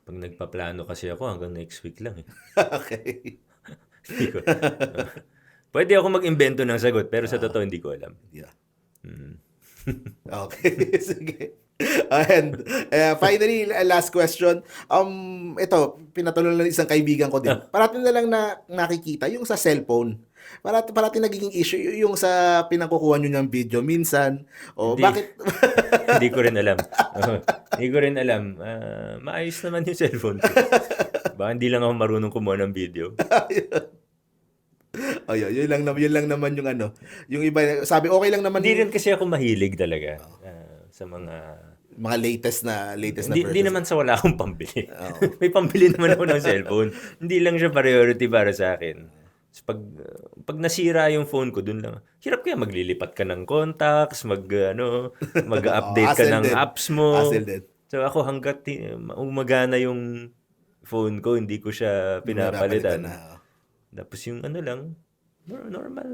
Pag nagpaplano kasi ako hanggang next week lang eh. Okay. Hindi ko. Pwede ako mag-imbento ng sagot pero sa Ah, totoo hindi ko alam. yeah. Mm. Okay, sige. And finally, last question. Ito, pinatulan lang isang kaibigan ko din. Parating na lang na nakikita yung sa cellphone. Parating nagiging issue yung sa pinagkukuha nyo ng video. Minsan, Hindi bakit? hindi ko rin alam. Hindi ko rin alam. Maayos naman yung cellphone ko. Baka hindi lang ako marunong kumuha ng video. Ayun, yun lang naman yung ano. Yung iba, sabi okay lang naman Hindi rin kasi ako mahilig talaga sa mga mga latest na hindi versions. naman sa wala akong pambili. Oo. May pambili naman ako ng cellphone. Hindi lang siya priority para sa akin. So, pag nasira yung phone ko, dun lang. Hirap kaya maglilipat ka ng contacts, mag-update ka Hassle ng din. apps mo. Hassle din. So ako hangga't umagana yung phone ko, hindi ko siya Napapalitan pinapalitan. na. Tapos yung ano lang, normal